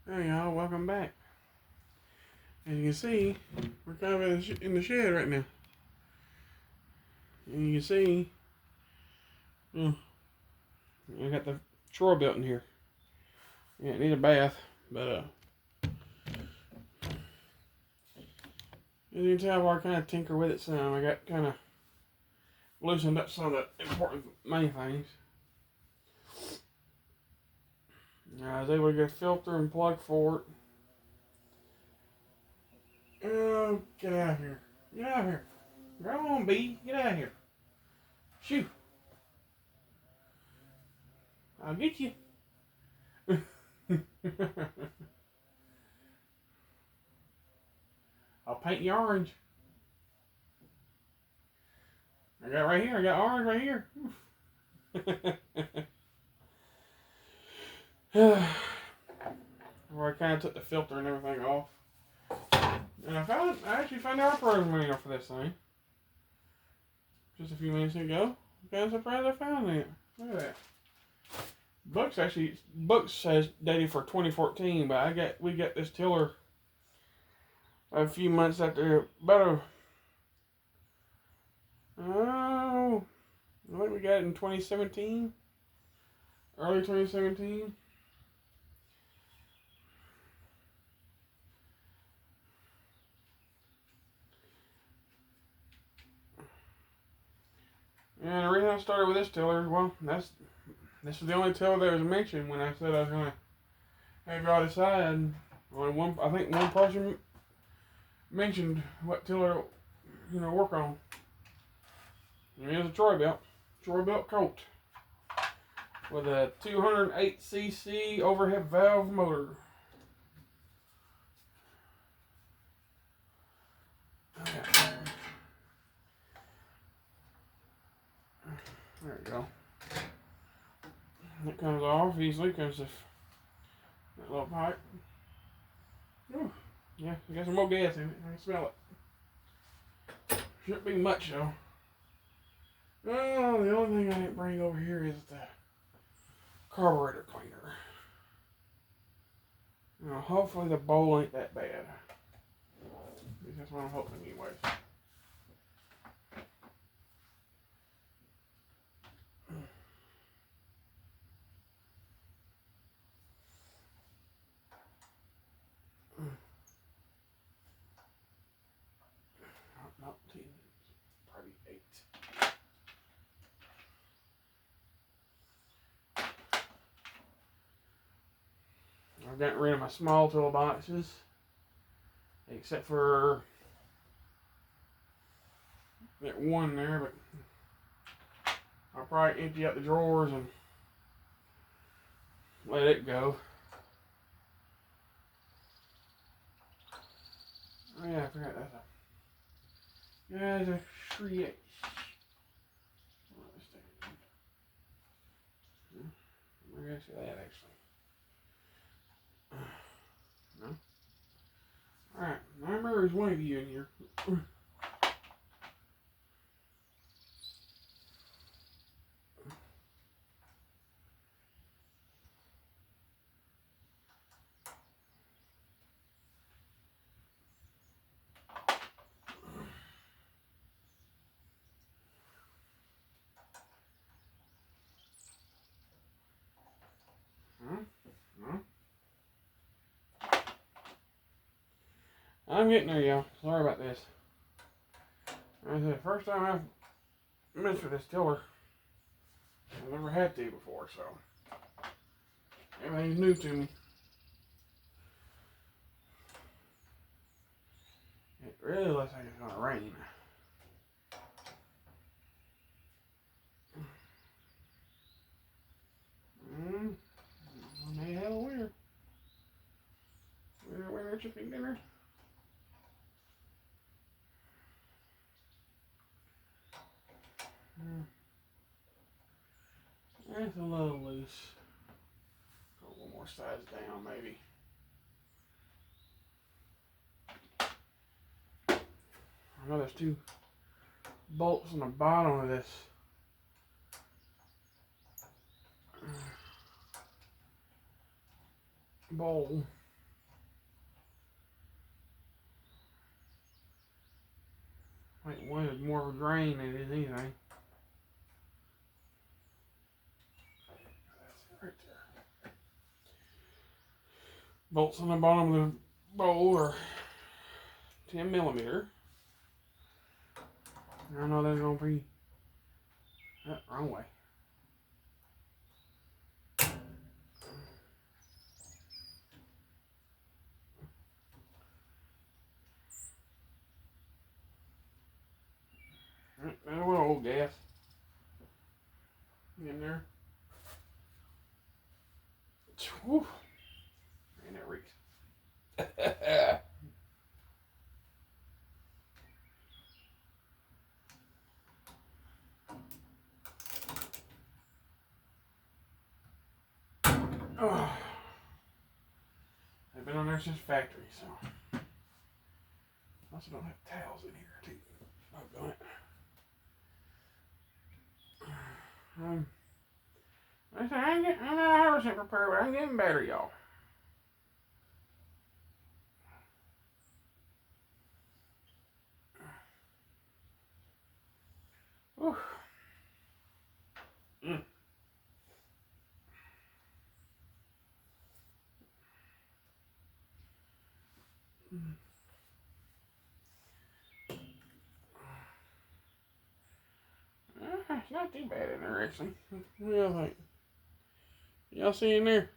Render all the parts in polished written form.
Hey y'all, welcome back. As you can see, we're kind of in the shed right now. And you can see, I got the chore belt in here. Yeah, it needs a bath, but as you can tell, I kind of tinker with it some. I got kind of loosened up some of the important main things. I was able to get a filter and plug for it. Oh, get out of here. Get out of here. Go on, B. Get out of here. Shoo. I'll get you. I'll paint you orange. I got right here. I got orange right here. Where I kind of took the filter and everything off. And I actually found our program manual for this thing. Just a few minutes ago. I'm kind of surprised I found it. Look at that. Books says dated for 2014, but we got this tiller a few months after, I think we got it in 2017, early 2017. And the reason I started with this tiller, well, this is the only tiller that was mentioned when I said I was going to have y'all decide. I think one person mentioned what tiller, work on. And it is a Troy belt colt with a 208cc overhead valve motor. There we go. It comes off easily because of that little pipe. Ooh, yeah, it got some more gas in it. I can smell it. Shouldn't be much though. Oh, the only thing I didn't bring over here is the carburetor cleaner. Hopefully the bowl ain't that bad. At least that's what I'm hoping anyways. Not 10, probably 8. I've gotten rid of my small toolboxes, except for that one there, but I'll probably empty out the drawers and let it go. Oh yeah, I forgot there's a Shriek. Where is that actually? No? Alright, I remember there's one of you in here. I'm getting there, y'all. Sorry about this. This is the first time I've messed with this tiller. I've never had to before, so everything's new to me. It really looks like it's gonna rain. May have a winner. Winner chicken dinner. That's a little loose. Go one more size down, maybe. I know there's 2 bolts on the bottom of this bowl. I think one is more of a drain than it is anything. That's it right there. Bolts on the bottom of the bowl are 10 millimeter. I know they're going to be wrong way. There's a little old gas in there. Whew. Man, that reeks. Oh. They've been on there since factory, so. I also don't have towels in here too. I've done it. I'm not 100% prepared, but I'm getting better, y'all. Whew. It's not too bad in there, actually. What do y'all think? Y'all see in there?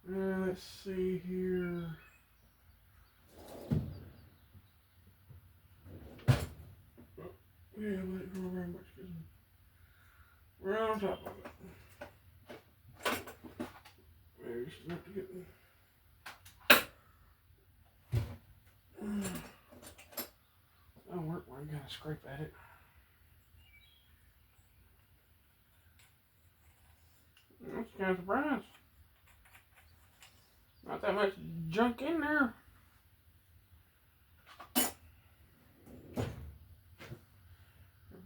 Let's see here. Yeah, let it grow very much because we're on top of it. Maybe just enough to get. That'll work when I kind of scrape at it. That's kind of surprised. Not that much junk in there.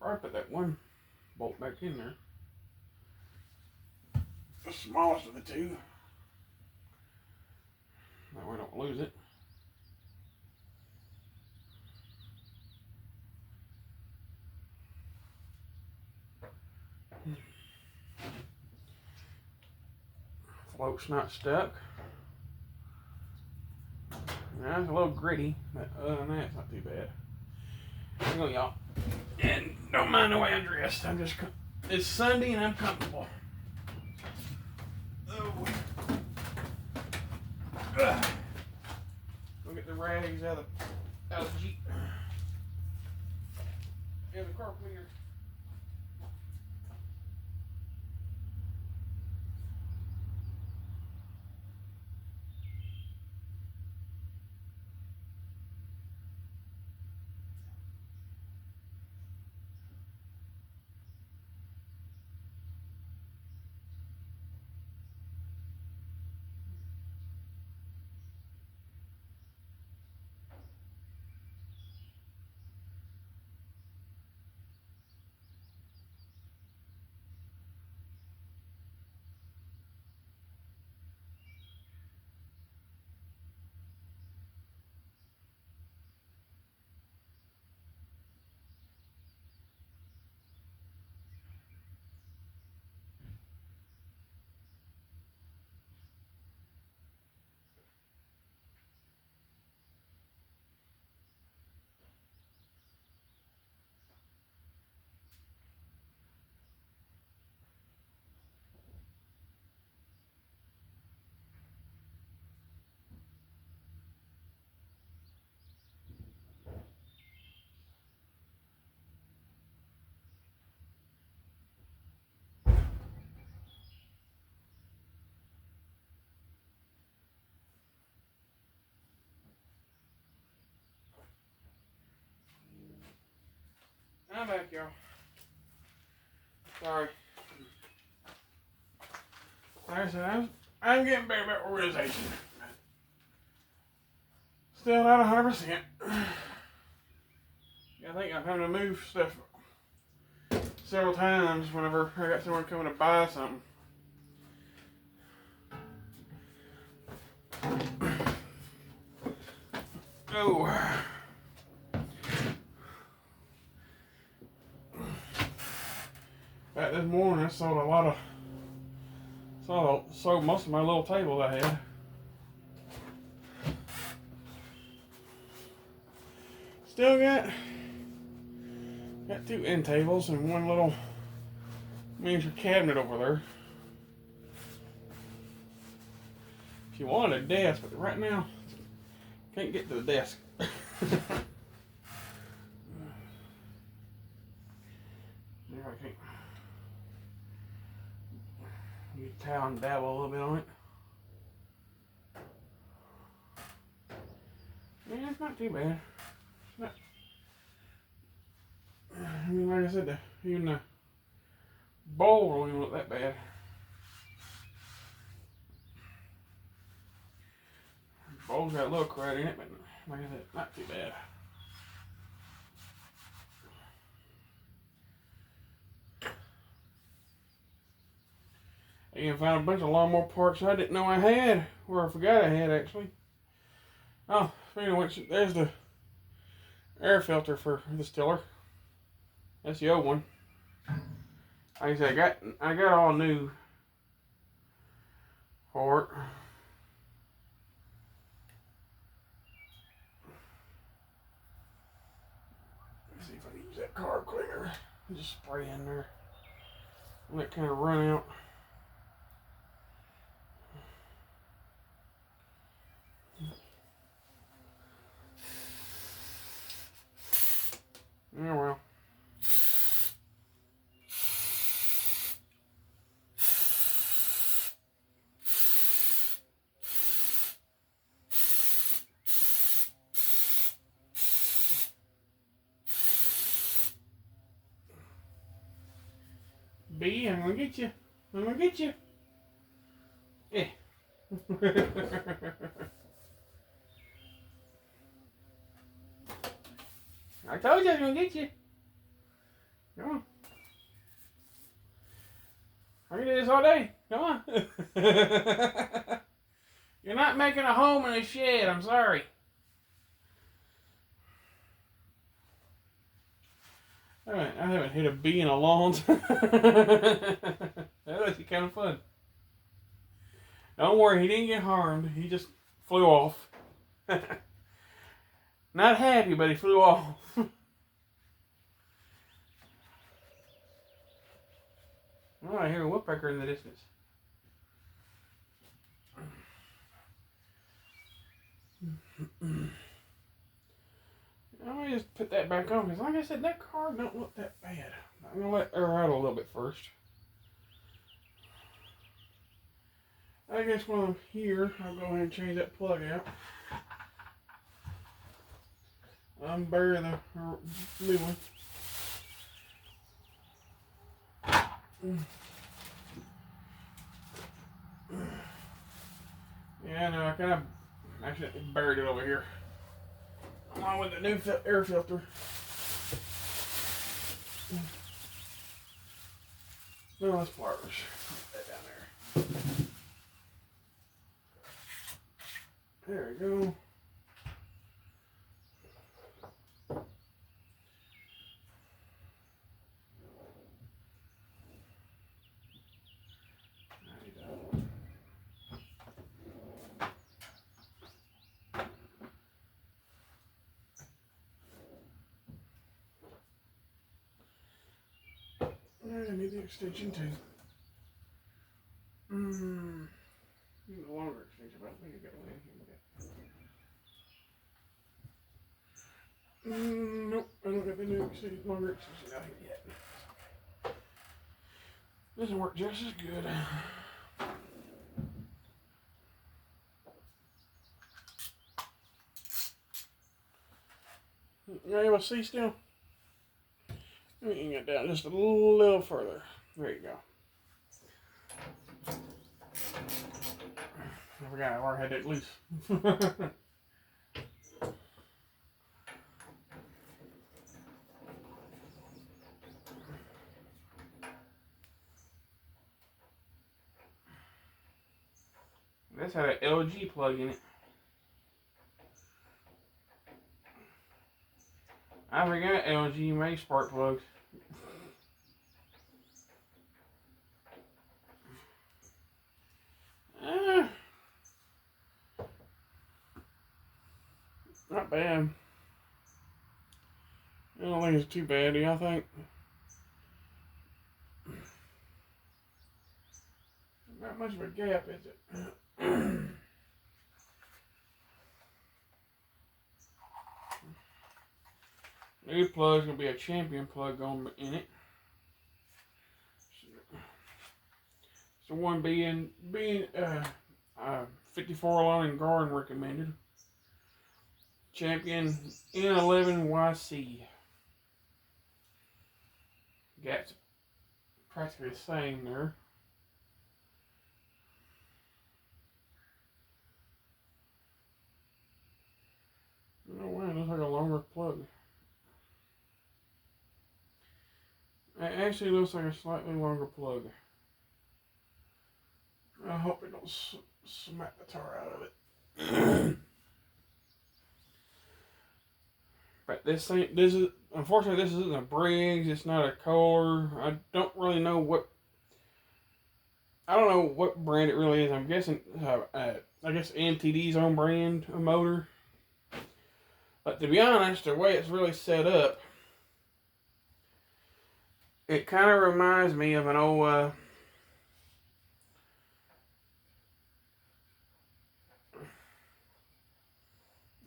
I put that one bolt back in there. The smallest of the two. That way I don't lose it. Float's not stuck. Now it's a little gritty, but other than that, it's not too bad. Hang on, y'all. And don't mind the way I'm dressed. It's Sunday and I'm comfortable. Oh. Go get the rags out of the Jeep. Yeah, the car cleaner. I'm back, y'all. Sorry. Like I said, I'm getting better about organization. Still not 100%. Yeah, I think I'm having to move stuff several times whenever I got someone coming to buy something. Oh. Back this morning, I sold most of my little tables I had. Still got 2 end tables and one little miniature cabinet over there. If you wanted a desk, but right now, can't get to the desk. I can't. You towel and dabble a little bit on it. Yeah, it's not too bad. It's not. I mean, like I said, even the bowl don't even look that bad. The bowl's got a little crud in it, but like I said, not too bad. I even found a bunch of lawnmower parts I didn't know I had, or I forgot I had actually. Oh, speaking of which, there's the air filter for this tiller. That's the old one. Like I said, I got all new for it. Let's see if I can use that carb cleaner. Just spray in there. Let it kind of run out. Yeah, well. B, I'm gonna get you. I'm gonna get you. Yeah. I told you I was gonna get you. Come on. I can do this all day. Come on. You're not making a home in a shed. I'm sorry. Alright, I haven't hit a bee in a long time. That was kind of fun. Don't worry, he didn't get harmed. He just flew off. Not happy, but he flew off. Oh, I hear a woodpecker in the distance. I'm going to just put that back on, because like I said, that car don't look that bad. I'm going to let air out a little bit first. I guess while I'm here, I'll go ahead and change that plug out. Unbury the new one. Yeah, no, I kind of accidentally buried it over here. Along with the new air filter. No, that's flowers. Put that down there. There we go. I need the extension too. Need a longer extension, but I don't think I got one in here yet. Nope, I don't got the new longer extension out here yet. Doesn't work just as good. You able to see still? Let me get down just a little further. There you go. I forgot I had it loose. This had an LG plug in it. I forgot LG made spark plugs. Not bad. I don't think it's too bad, do y'all think? Not much of a gap, is it? New plug's gonna be a champion plug in it. So one being 54 line and Garden recommended. Champion N11YC. Gap's practically the same there. No way, it looks like a longer plug. It actually looks like a slightly longer plug. I hope it don't smack the tar out of it. But this is unfortunately this isn't a Briggs. It's not a Kohler. I don't really know what. I don't know what brand it really is. I'm guessing. I guess NTD's own brand of motor. But to be honest, the way it's really set up, it kind of reminds me of an old.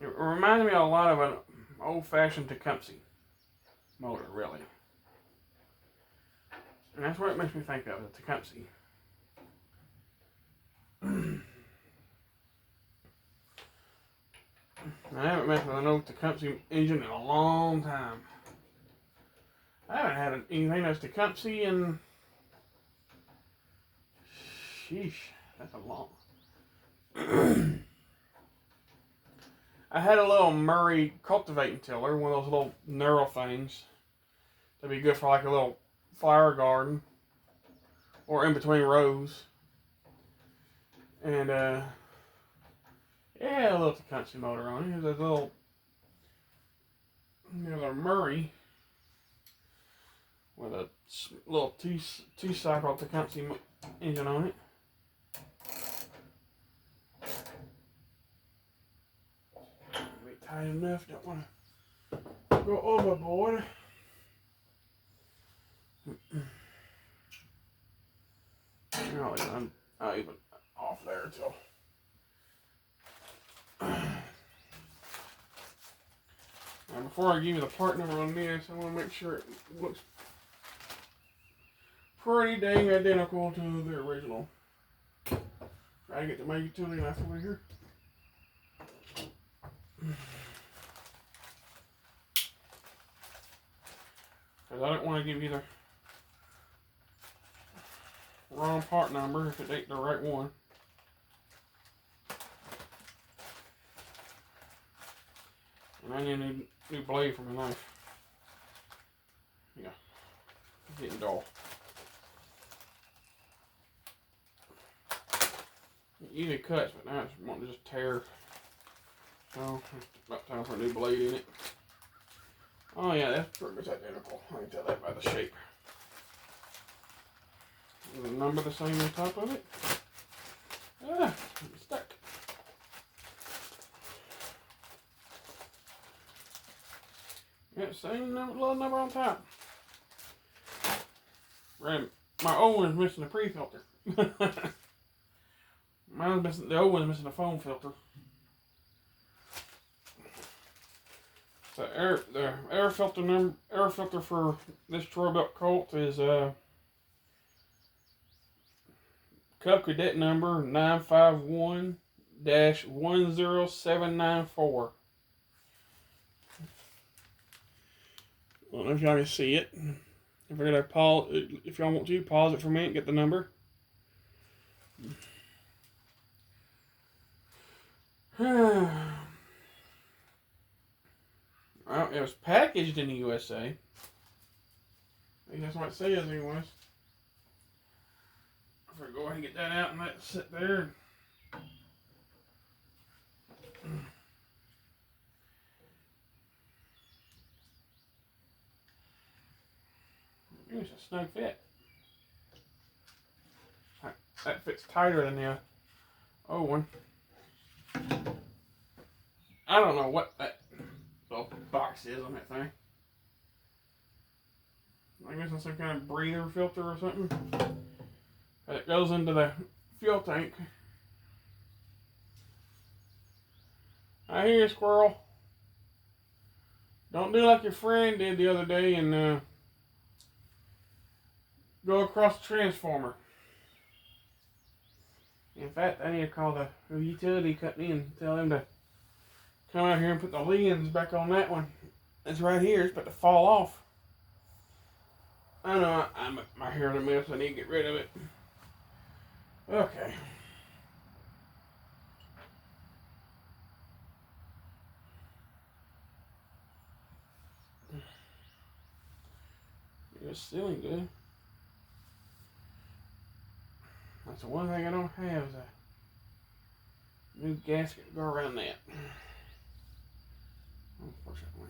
It reminds me a lot of an old-fashioned Tecumseh motor, really. And that's what it makes me think of, the Tecumseh. I haven't messed with an old Tecumseh engine in a long time. I haven't had anything that's Tecumseh in... Sheesh, that's a long... I had a little Murray cultivating tiller, one of those little knurl things. That'd be good for like a little flower garden. Or in between rows. And, yeah, a little Tecumseh motor on it. There's a little, a Murray with a little two-cycle Tecumseh engine on it. Be tight enough, don't want to go overboard. I'll even off there till. Now before I give you the part number on this, I want to make sure it looks pretty dang identical to the original. Try to get to my utility knife over here. Because I don't want to give you the wrong part number if it ain't the right one. And I need a new blade for my knife. Yeah, it's getting dull. It usually cuts, but now it's wanting to just tear. So it's about time for a new blade in it. Oh yeah, that's pretty much identical. I can tell that by the shape. Is the number the same on top of it? Ah, it's stuck. Yeah, same little number on top. Right, my old one's missing a pre-filter. Mine's missing, the old one's missing a foam filter. The air filter for this Troy-Built Colt is Cub Cadet number 951-10794. I don't know if y'all can see it. If I gotta pause, if y'all want to pause it for a minute, get the number. Well, it was packaged in the USA. I think that's what it says anyways. I'm gonna go ahead and get that out and let it sit there. snug fit. That fits tighter than the old one. I don't know what that little box is on that thing. I guess it's some kind of breather filter or something. It goes into the fuel tank. I hear you, squirrel. Don't do like your friend did the other day and go across the transformer. In fact, I need to call the utility company and tell them to come out here and put the leans back on that one. It's right here. It's about to fall off. I know my hair's a mess. I need to get rid of it. Okay. It's sealing good. That's the one thing I don't have is a new gasket to go around that. Unfortunately.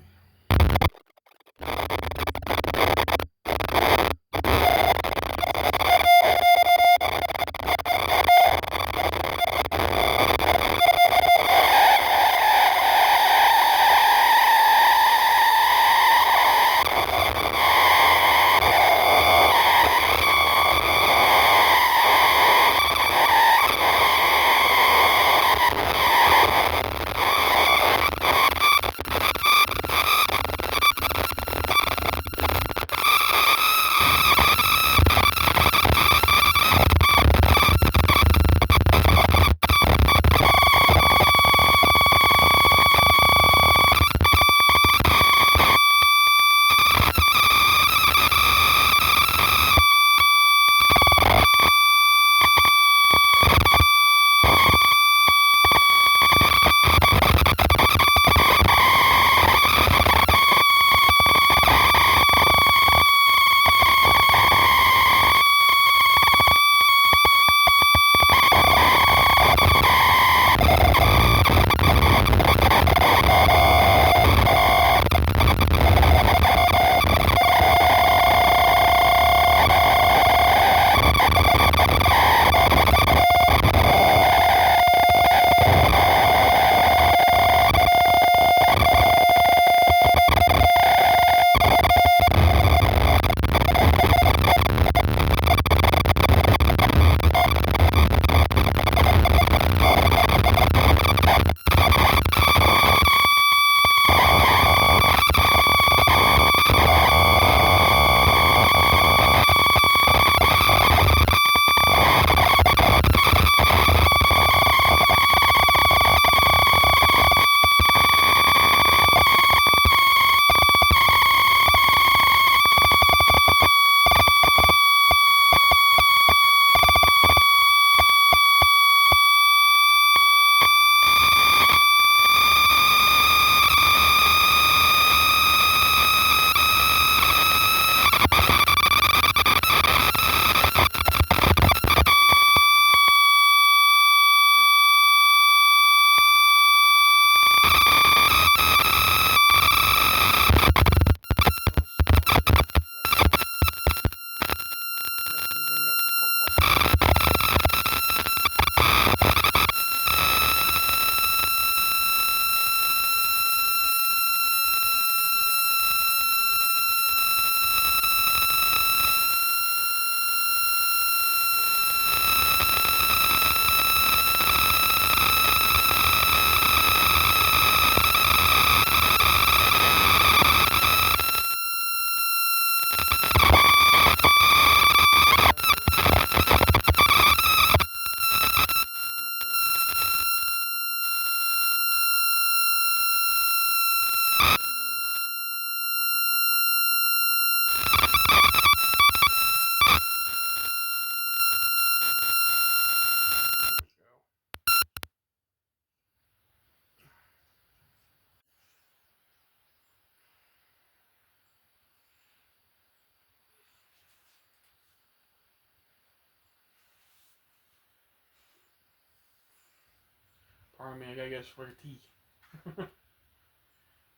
Pardon me, I gotta get a swig of tea.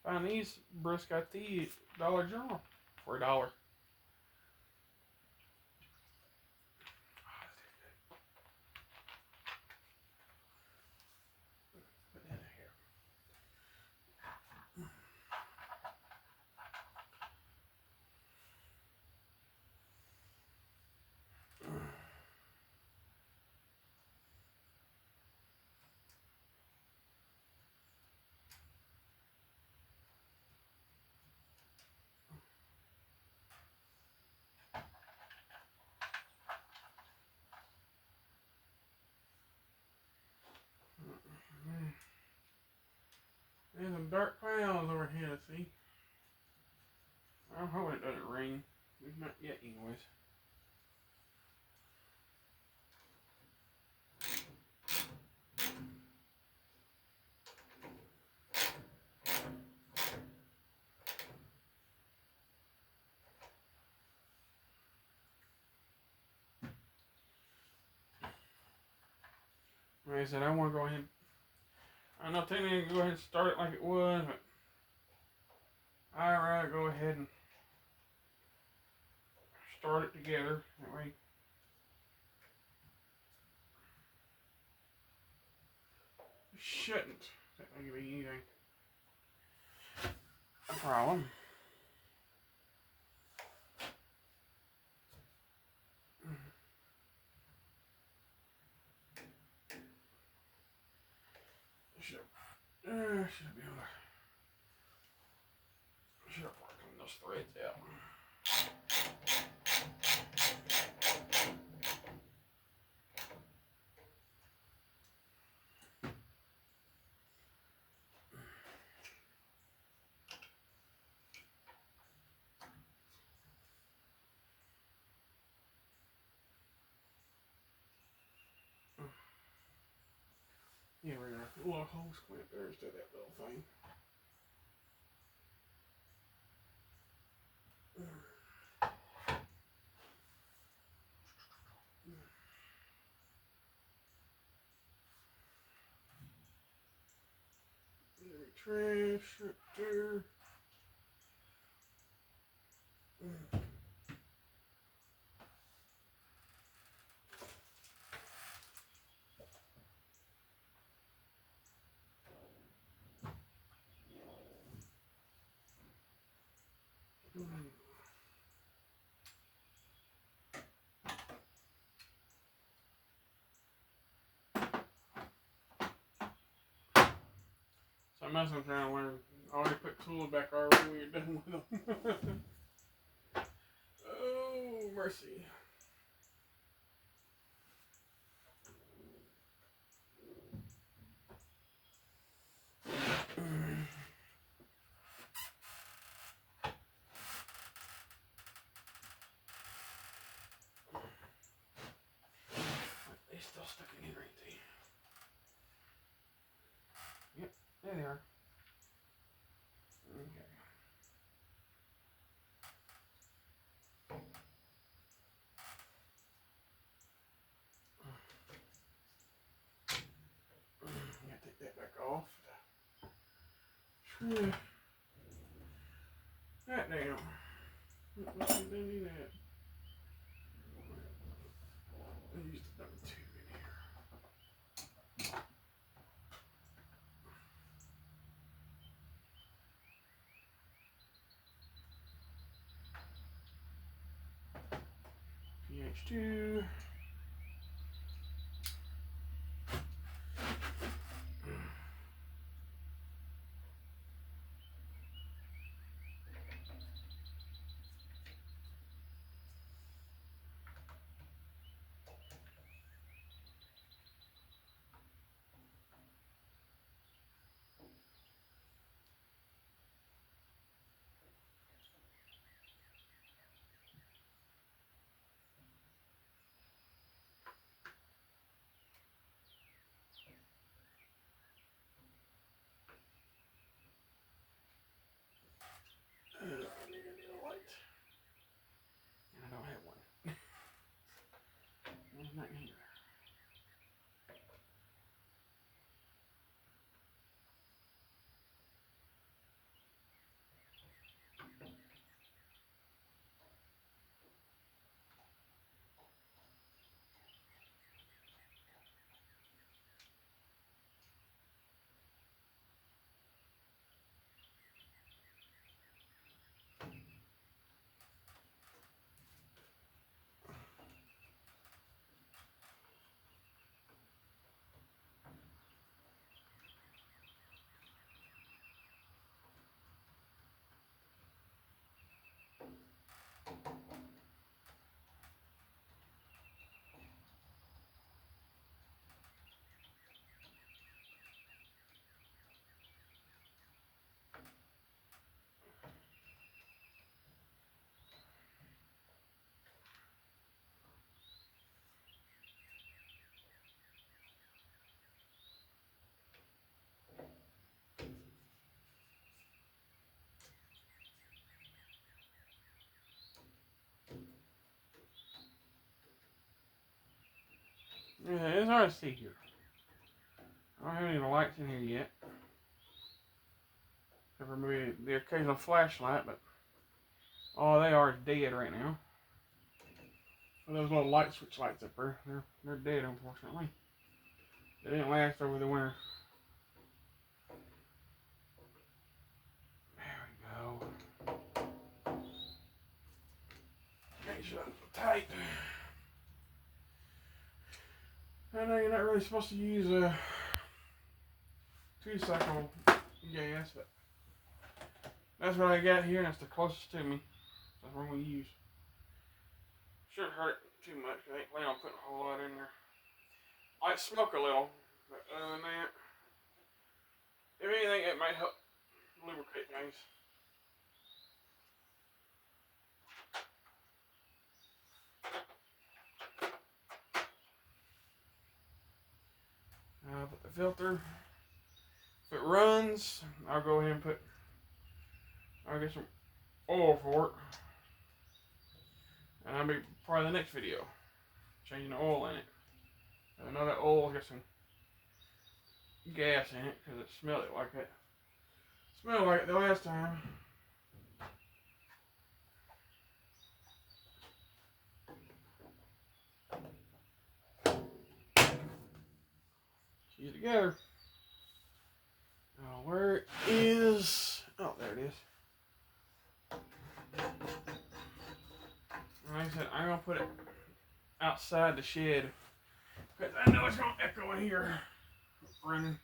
Find these brisk tea at Dollar General for $1. There's some dark clouds overhead, I see. I'm hoping it doesn't rain. It's not yet, anyways. Like I said, I want to go ahead. I know technically I can go ahead and start it like it was, but I'd rather go ahead and start it together. That way, it shouldn't be anything a problem. Should be able to. Should have worked on those threads out. Yeah, we're gonna a little hole squint there instead of that little thing. Trash right there. So I'm trying to learn. I already put tools back already when you're done with them. Oh, mercy. They still stuck in here, ain't they? Yep, there they are. Okay. I gotta take that back off. That down. Don't need that. I used another tube in here. PH2. Yeah, it's hard to see here. I don't have any lights in here yet. Except for maybe the occasional flashlight, but all they are is dead right now. Those little light switch lights up there, they're dead, unfortunately. They didn't last over the winter. There we go. Make sure that's tight. I know you're not really supposed to use a 2-cycle gas, but that's what I got here, and that's the closest to me. That's what I'm going to use. Shouldn't hurt too much, because I ain't planning on putting a whole lot in there. I might smoke a little, but other than that, if anything, it might help lubricate things. Put the filter. If it runs, I'll go ahead and I'll get some oil for it. And that'll be probably the next video. Changing the oil in it. I know that oil's got some gas in it because it smelled it like that. Smelled like it the last time. Keep it together. Now where is... Oh, there it is. Like I said, I'm going to put it outside the shed. Because I know it's going to echo in here. Running.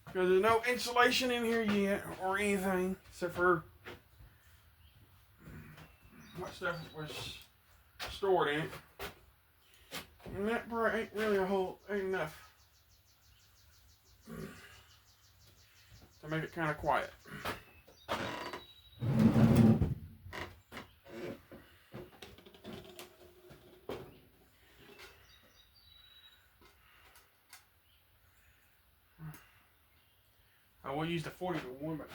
Because there's no insulation in here yet. Or anything. Except for what stuff was stored in it. And that part ain't really ain't enough to make it kind of quiet. I will use the 40 to 1, but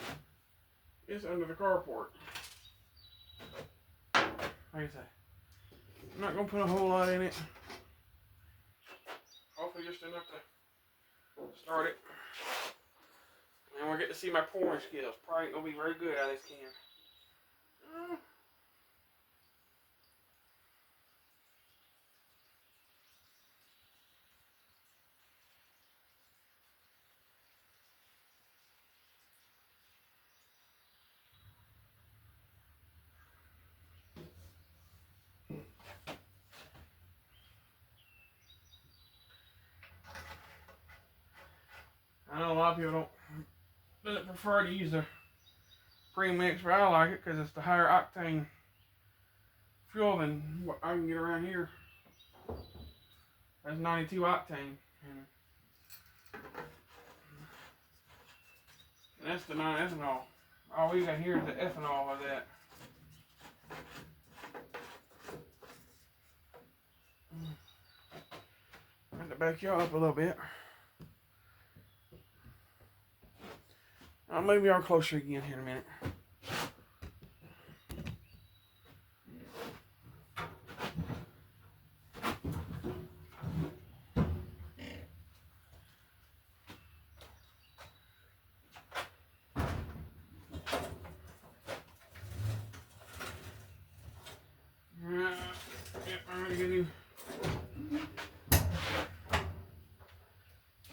it's under the carport. Like I said, I'm not going to put a whole lot in it. Hopefully just enough to start it. And we'll get to see my pouring skills. Probably ain't going to be very good out of this can. I know a lot of people doesn't prefer to use the premix, but I like it because it's the higher octane fuel than what I can get around here. That's 92 octane, and that's the non-ethanol. All we got here is the ethanol of that. I'm going to back y'all up a little bit. I'll move y'all closer again here in a minute. I'm gonna get new.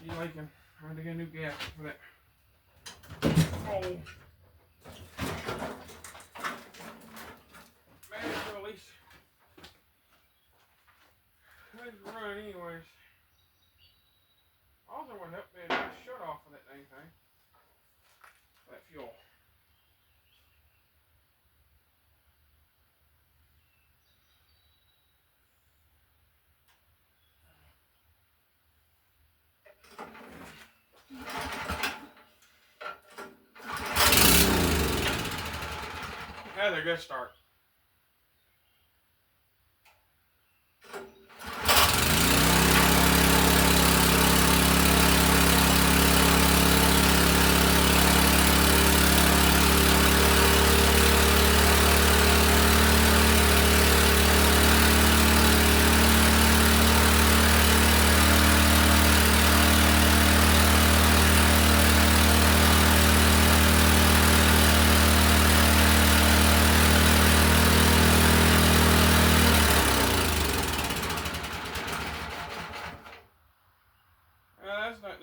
I'm gonna get a new gas for that. Oh. Man, at least let it run anyways. Also would help me a nice shut off of that dang thing. That fuel. Now they're good start.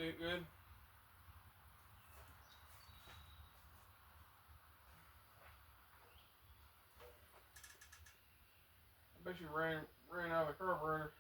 it good. I bet you ran out of the carburetor.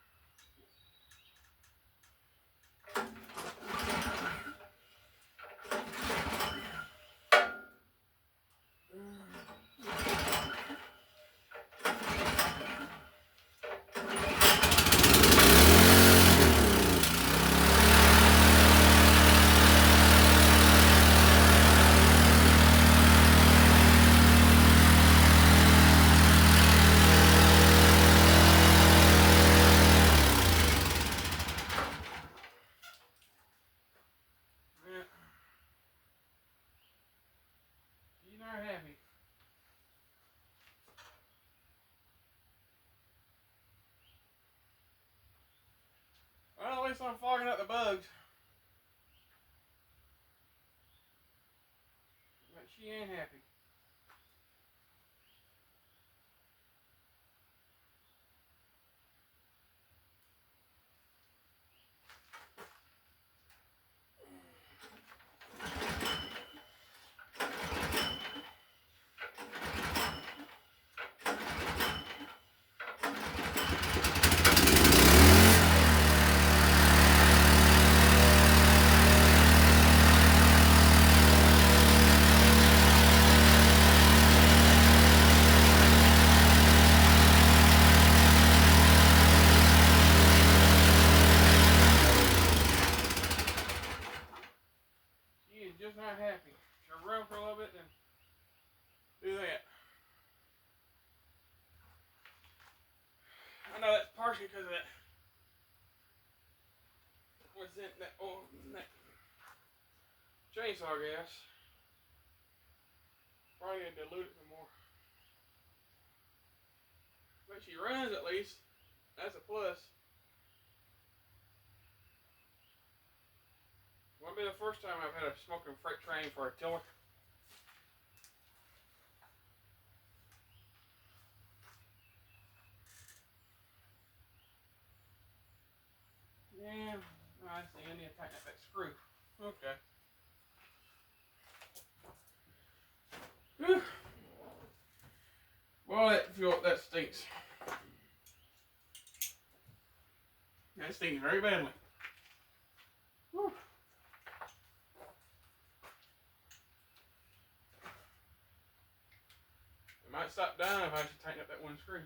You're not happy. Well, at least I'm fogging up the bugs. But she ain't happy. Just not happy. She'll run for a little bit, then do that. I know that's partially because of that. What's in that? Oh, that chainsaw gas. Probably need to dilute it some more. But she runs at least. That's a plus. Won't be the first time I've had a smoking freight train for a tiller. Yeah, I see. I need to tighten up that screw. Okay. Whew. Well, that stinks. That stinks very badly. Whew. It might stop down if I should tighten up that one screw.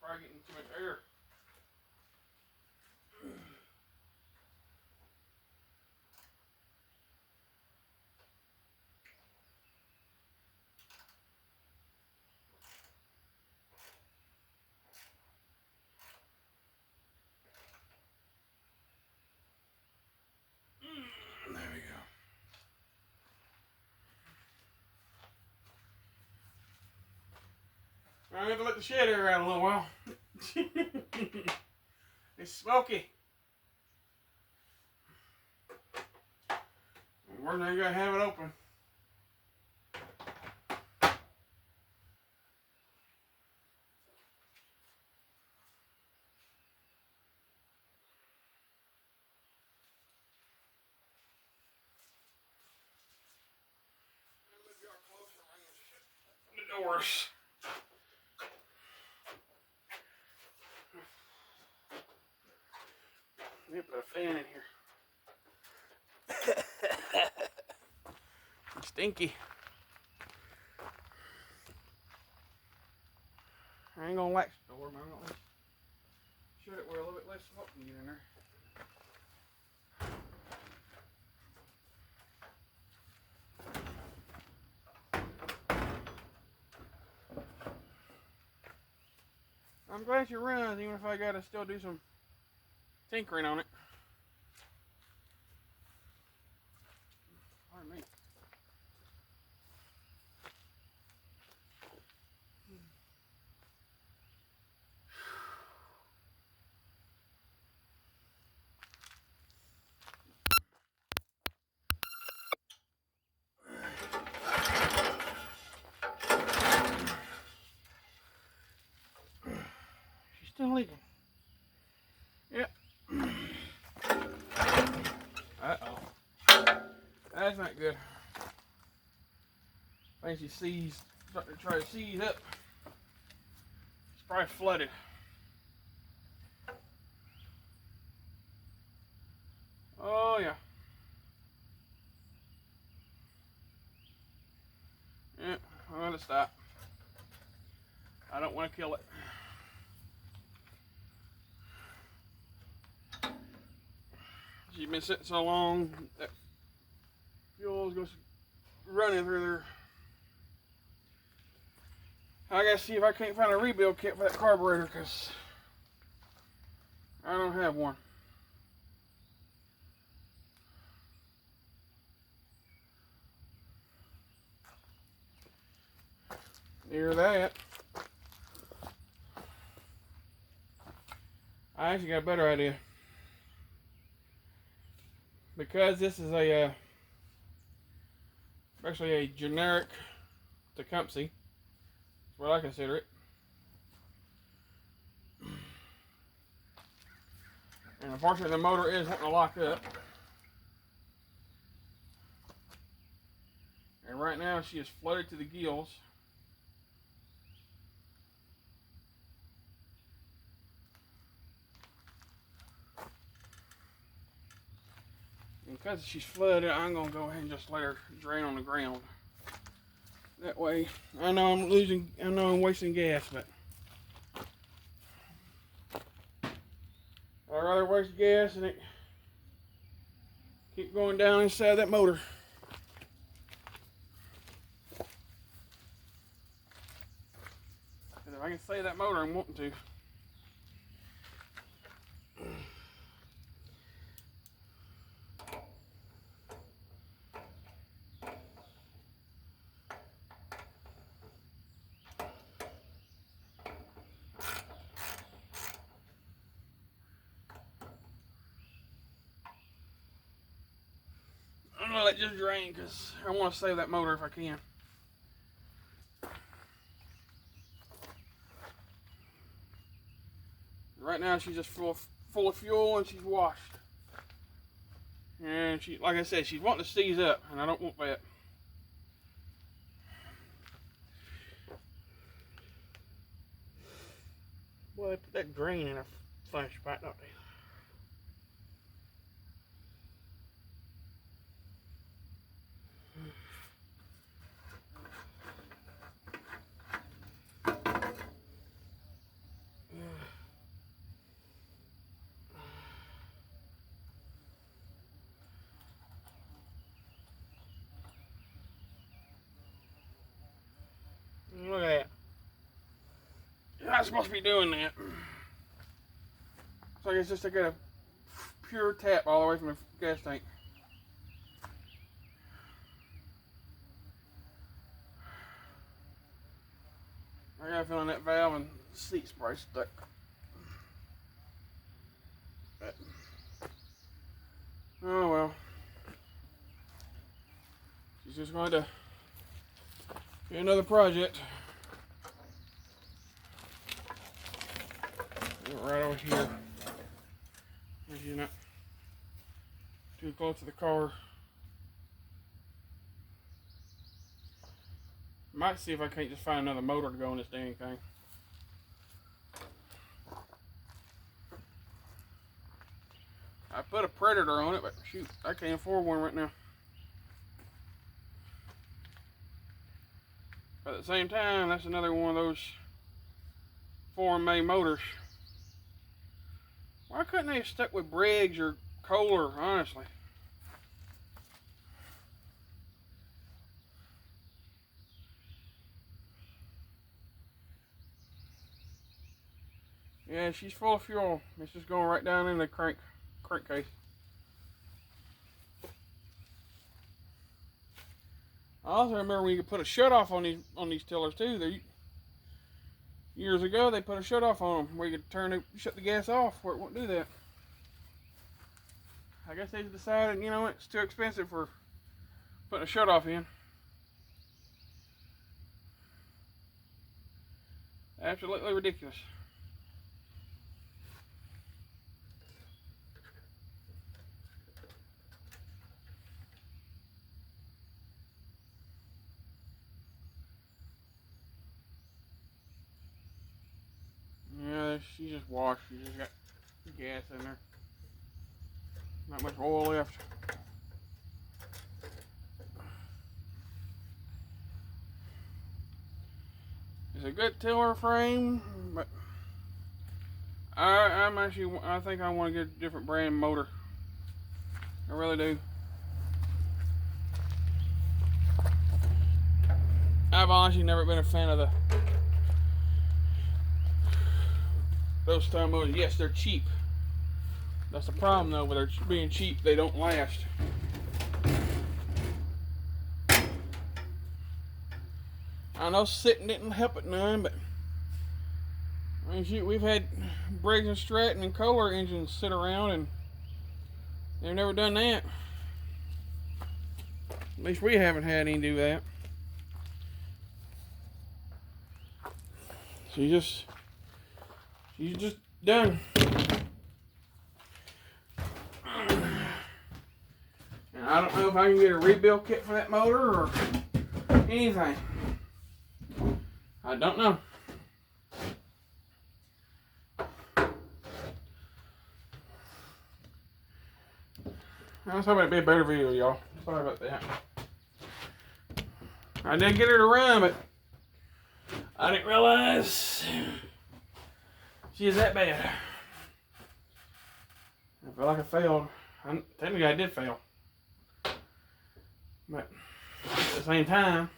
Probably getting too much air. There we go. I'm going to let the shed air out a little while. It's smoky. We're not going to have it open. The doors. Let me put a fan in here. Stinky. I ain't gonna latch the door, but I'm gonna shut it where a little bit less smoke can get in there. I'm glad she runs, even if I gotta still do some tinkering on it. Pardon me. She's still leaking. Yep. good. I think she's seized, starting to try to seize up. It's probably flooded. Oh yeah. Yeah, I'm gonna stop. I don't want to kill it. She's been sitting so long that fuel's goes running through there. I gotta see if I can't find a rebuild kit for that carburetor, because I don't have one. Near that. I actually got a better idea. Because this is a actually a generic Tecumseh, that's what I consider it. And unfortunately the motor is wanting to lock up. And right now she is flooded to the gills. And because she's flooded, I'm going to go ahead and just let her drain on the ground. That way, I know I'm wasting gas, but I'd rather waste gas and it keep going down inside that motor. And if I can save that motor, I'm wanting to. I'm gonna let it just drain because I want to save that motor if I can. Right now she's just full of fuel and she's washed. And she, like I said, she's wanting to seize up, and I don't want that. Boy, they put that drain in a flashback, don't they? Look at that. You're not supposed to be doing that. So I guess just to get a pure tap all the way from the gas tank. I got a feeling that valve and seat's probably stuck. But, oh well. She's just going to do another project. Right over here. You're not too close to the car. Might see if I can't just find another motor to go on this dang thing. I put a Predator on it, but shoot, I can't afford one right now. But at the same time, that's another one of those foreign made motors. Why couldn't they have stuck with Briggs or Kohler, honestly? Yeah, she's full of fuel. It's just going right down in the crankcase. I also remember when you could put a shutoff on these tillers too. Years ago, they put a shutoff on them where you could shut the gas off where it won't do that. I guess they decided, you know, it's too expensive for putting a shutoff in. Absolutely ridiculous. just washed. You just got gas in there. Not much oil left. It's a good tiller frame, but I think I want to get a different brand motor. I really do. I've honestly never been a fan of those style motors. Yes, they're cheap. That's the problem though, with they're being cheap, they don't last. I know sitting didn't help it none, but I mean, shoot, we've had Briggs and Stratton and Kohler engines sit around and they've never done that. At least we haven't had any do that. She's just done. And I don't know if I can get a rebuild kit for that motor or anything. I don't know. I was hoping it'd be a better video, y'all. Sorry about that. I did get her to run, but I didn't realize she is that bad. I feel like I failed. Technically, I did fail. But at the same time,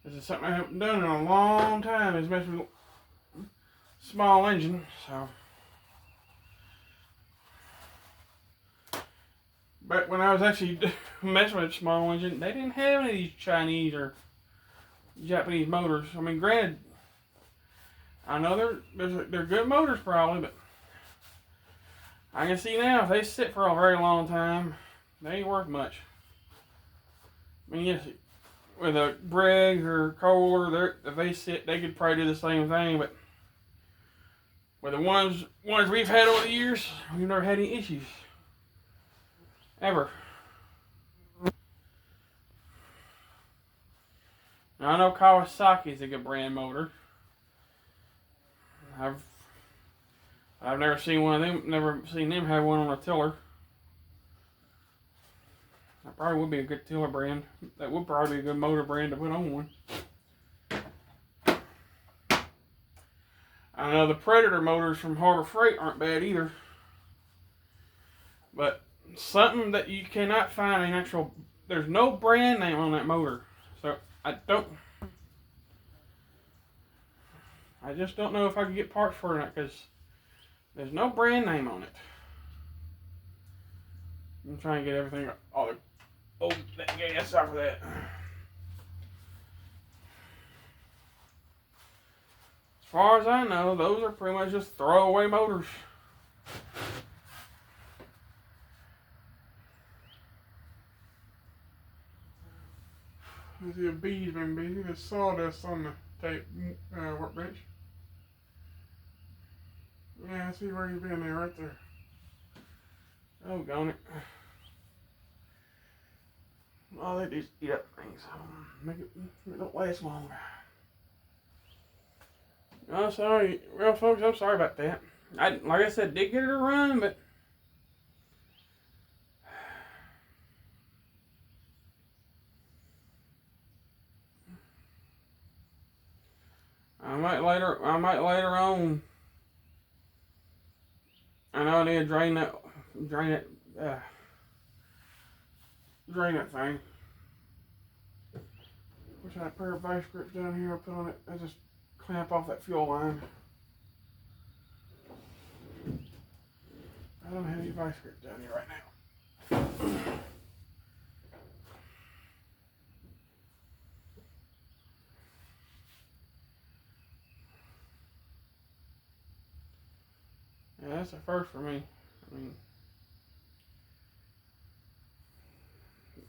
this is something I haven't done in a long time, is mess with a small engine, so. But when I was actually messing with a small engine, they didn't have any of these Chinese or Japanese motors. I mean, granted, I know they're good motors probably, but I can see now if they sit for a very long time, they ain't worth much. I mean, yes, with a Briggs or Kohler, if they sit, they could probably do the same thing, but with the ones we've had over the years, we've never had any issues. Ever. Now, I know Kawasaki is a good brand motor. I've never seen one of them. Never seen them have one on a tiller. That probably would be a good tiller brand. That would probably be a good motor brand to put on one. I know the Predator motors from Harbor Freight aren't bad either. But something that you cannot find an actual, there's no brand name on that motor. So I just don't know if I can get parts for it because there's no brand name on it. I'm trying to get everything, all the old gas off of that. As far as I know, those are pretty much just throwaway motors. I see a bee's been busy. There's sawdust on the tape workbench. Yeah, I see where you've been there, right there. Oh, gone it. All they do is eat up things. Make it don't last long. I'm sorry. Well, folks, I'm sorry about that. Like I said, did get her to run, but I might later on. I know I need to drain that thing. Wish I had a pair of vice grips down here. I put on it. I just clamp off that fuel line. I don't have any vice grips down here right now. Yeah, that's a first for me. I mean,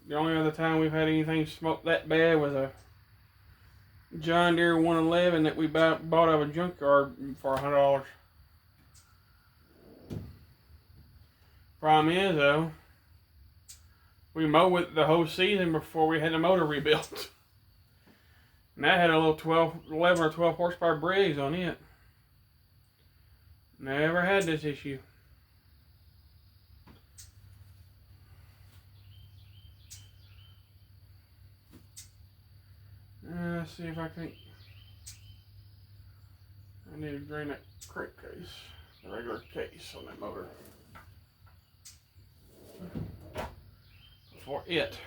the only other time we've had anything smoke that bad was a John Deere 111 that we bought out of a junkyard for $100. Problem is though, we mowed it the whole season before we had the motor rebuilt. And that had a little 11 or 12 horsepower Briggs on it. Never had this issue. Let's see if I can. I need to drain that crankcase, the regular case on that motor, before it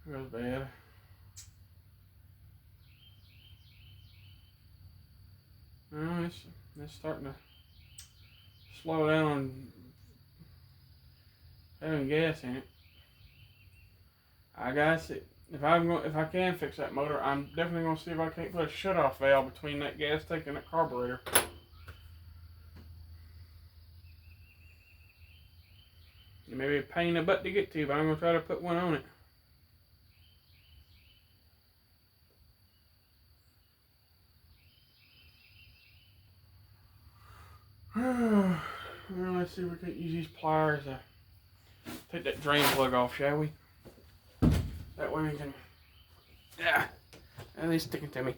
goes bad. No, it's starting to slow down on having gas in it. I guess if I can fix that motor, I'm definitely gonna see if I can't put a shutoff valve between that gas tank and that carburetor. It may be a pain in the butt to get to, but I'm gonna try to put one on it. Well, let's see if we can use these pliers to take that drain plug off, shall we? That way we can, yeah, at least stick it to me.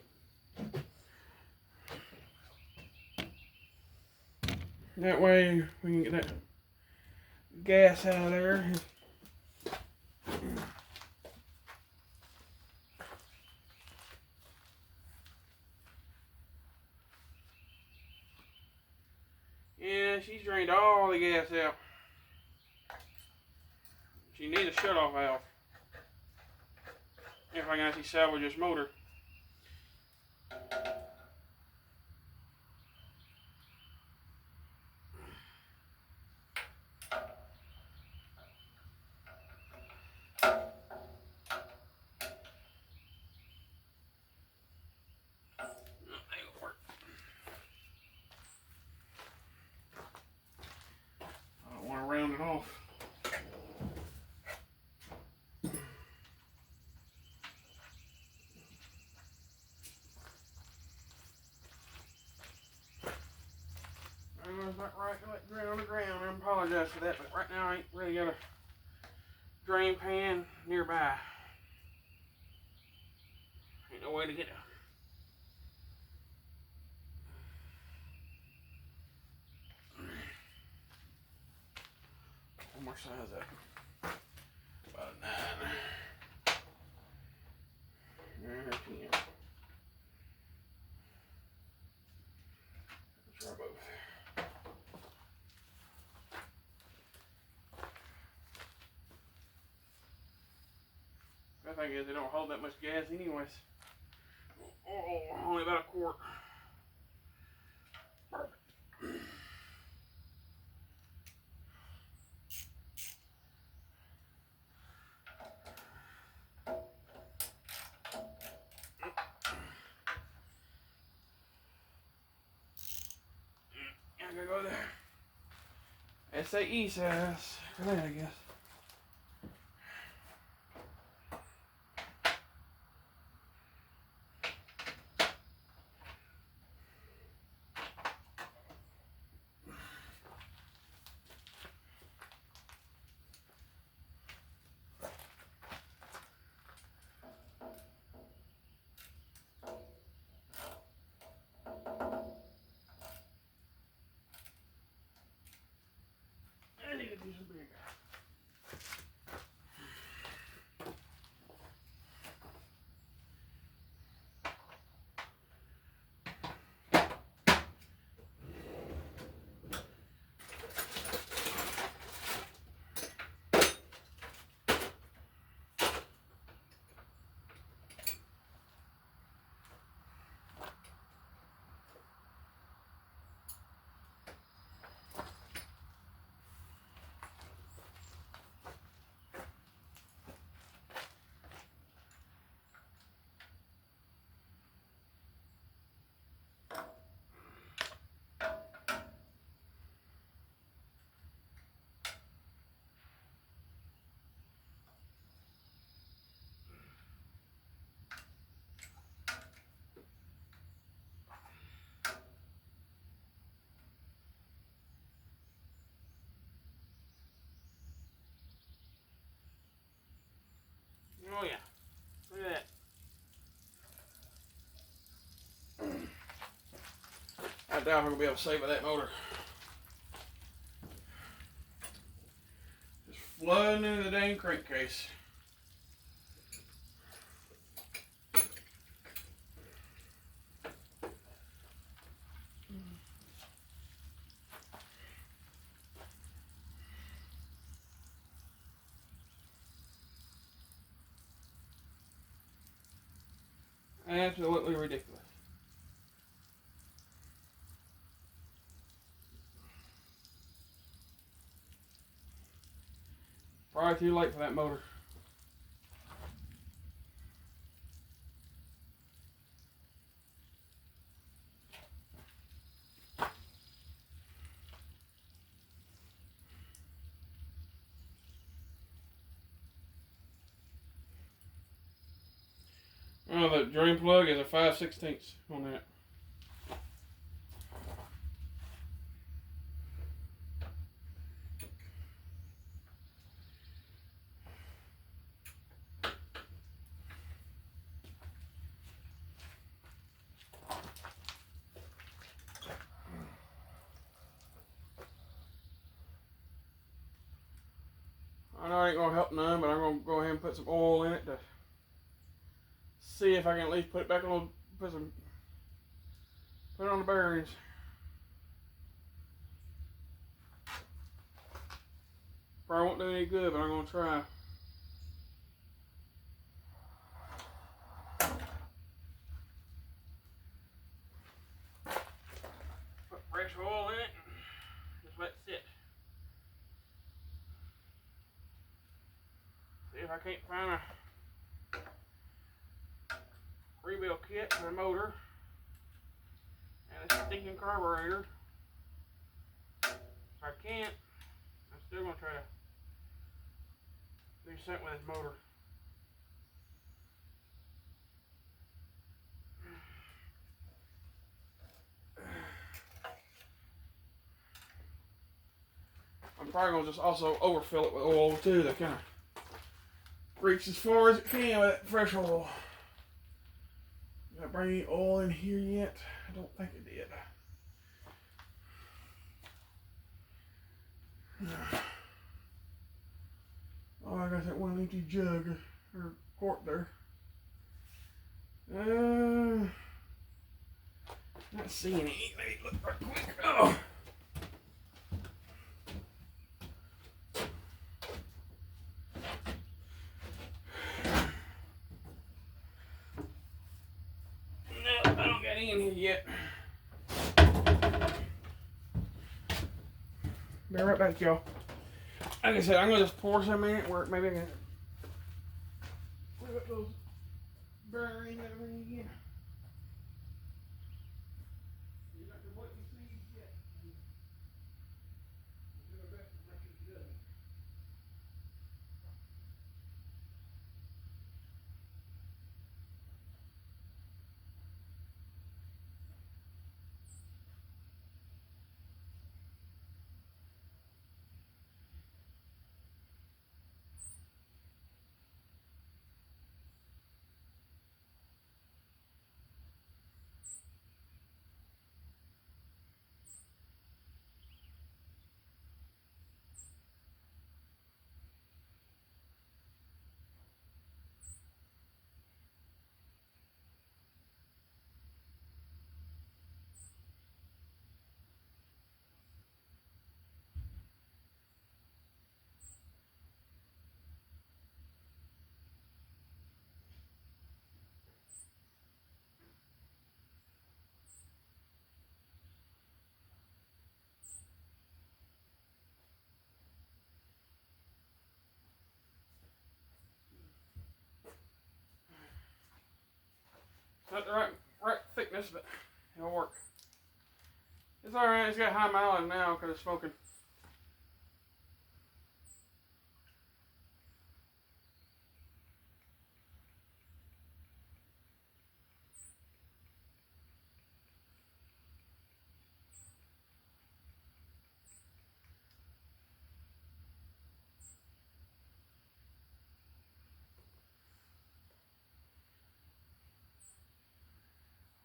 That way we can get that gas out of there. Yeah, she's drained all the gas out. She needs a shutoff valve if I can actually salvage this motor. I don't want to round it off. It's not right to let drain on the ground. I apologize for that, but right now I ain't really got a drain pan nearby. Ain't no way to get it. One more size up. About a 9. There, 10. Let's try both. The thing is, they don't hold that much gas anyways. Oh, only about a quart. Perfect. I gotta go there. SAE size for that, I guess. I need to do some bigger. doubt if I'm gonna be able to save with that motor. Just flooding into the dang crankcase. Absolutely ridiculous. Probably too late for that motor. Oh, the drain plug is a 5/16 on that. I know it ain't gonna help none, but I'm gonna go ahead and put some oil in it to see if I can at least put it back on, put it on the bearings. Probably won't do any good, but I'm gonna try. Put fresh oil in it, just let it sit. See if I can't find a rebuild kit for the motor and a stinking carburetor. If I can't, I'm still gonna try to do something with this motor. I'm probably gonna just also overfill it with oil too, to kind of reach as far as it can with that fresh oil. Did I bring any oil in here yet? I don't think it did. Oh, I got that one empty jug or quart there. Not seeing it. Let me look right quick. Oh. No, I don't got any in here yet. Be right back, y'all. Like I said, I'm gonna just pour some in it where maybe I can put up those bearings and everything again. You got the what you see yet? Do my best to make it good. Not the right thickness, but it'll work. It's alright, it's got high mileage now because it's smoking.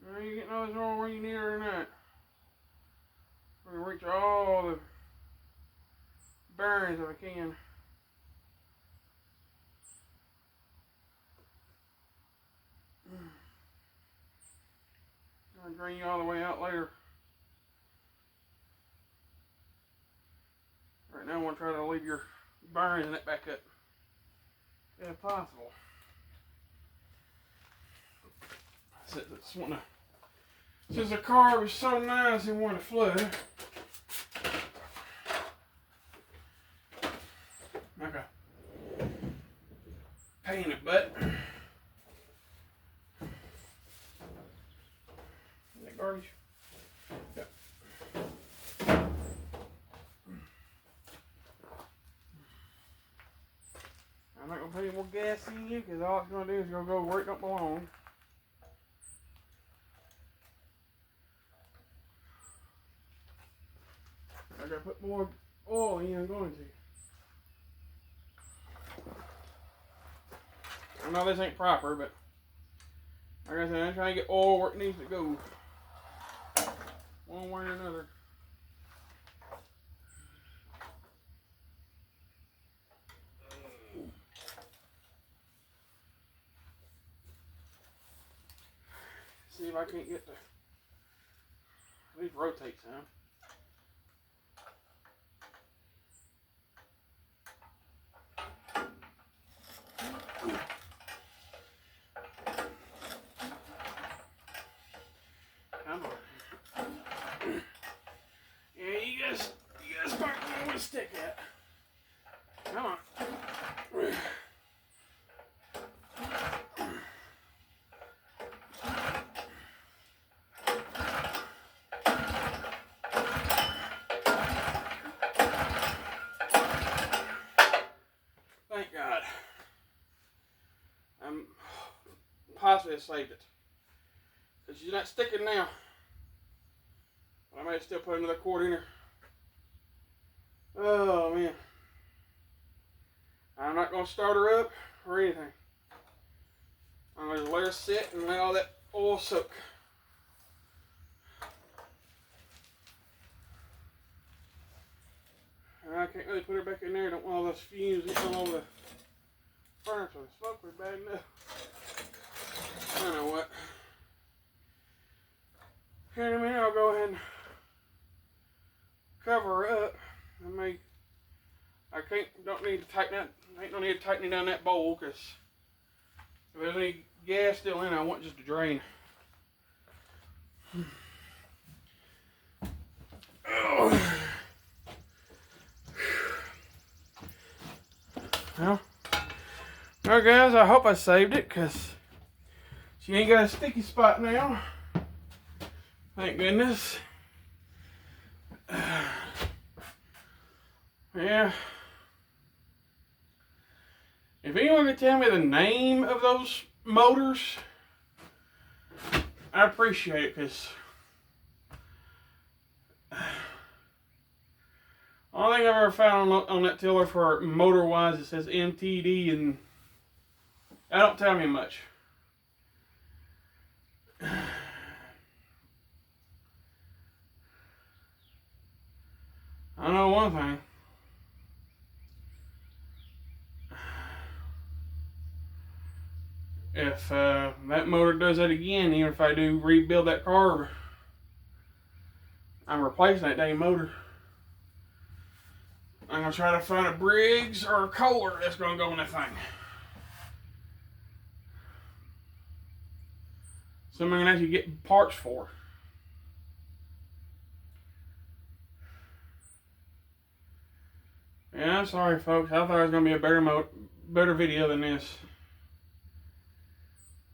Are you getting those oil where you need her or not? I can reach all the bearings if I can. I'll drain you all the way out later. Right now I want to try to leave your bearings in it back up if possible. Since the car was so nice and wanted to flood. Okay. Pain in the butt. Is that garbage? Yep. I'm not going to put any more gas in you because all it's going to do is going to go where it don't belong. I got to put more oil in, I'm going to. I know this ain't proper, but like I said, I'm trying to get oil where it needs to go. One way or another. See if I can't get the, at least rotate some. Come on. Yeah, you guys start getting where the stick at. Come on. Thank God. I'm possibly saved it. Because she's not sticking now. I may still put another quart in her. Oh man. I'm not going to start her up or anything. I'm going to let her sit and let all that oil soak. And I can't really put her back in there. I don't want all those fumes getting all over the furnace or the smoke was bad enough. I know what. Here in a minute I'll go ahead and cover her up. Don't need to tighten that. Ain't no need to tighten down that bowl because if there's any gas still in it, I want just to drain. Oh. Well, guys, I hope I saved it because she ain't got a sticky spot now. Thank goodness. Yeah. If anyone could tell me the name of those motors, I appreciate it because only thing I've ever found on that tiller for motor wise, it says MTD, and that don't tell me much. I know one thing. If that motor does that again, even if I do rebuild that carb, I'm replacing that dang motor. I'm going to try to find a Briggs or a Kohler that's going to go in that thing. Something I'm going to actually get parts for. Yeah, I'm sorry folks. I thought it was going to be a better video than this.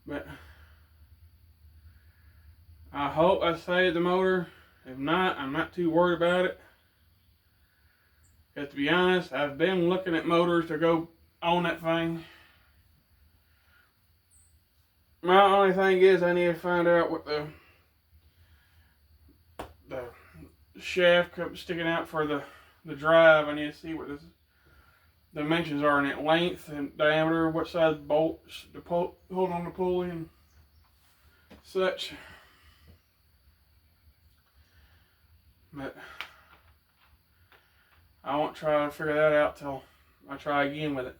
But I hope I saved the motor. If not, I'm not too worried about it. Because to be honest, I've been looking at motors to go on that thing. My only thing is I need to find out what the shaft sticking out for the drive. I need to see what the dimensions are in it, length and diameter, what size bolts to hold on the pulley and such. But won't try to figure that out till I try again with it.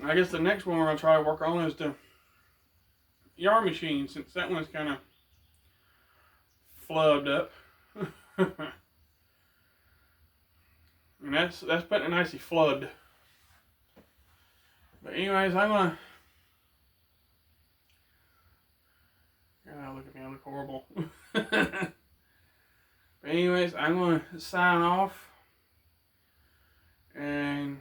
I guess the next one we're going to try to work on is the yard machine, since that one's kind of flubbed up. And that's putting it nicely flubbed. But anyways, I'm going to... God, look at me, I look horrible. But anyways, I'm going to sign off and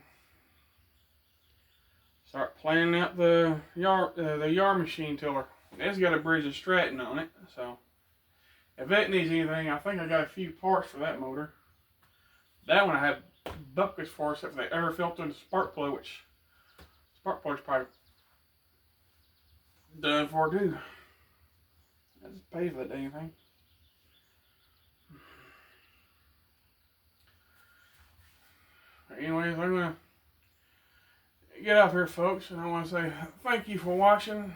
start planning out the yard machine tiller. It's got a bridge of Stratton on it, so if it needs anything, I think I got a few parts for that motor. That one I had buckets for, except for the air filter and the spark plug, which spark plug's probably done for too. I just pay for that dang thing. Anyways, I'm gonna get out here, folks, and I want to say thank you for watching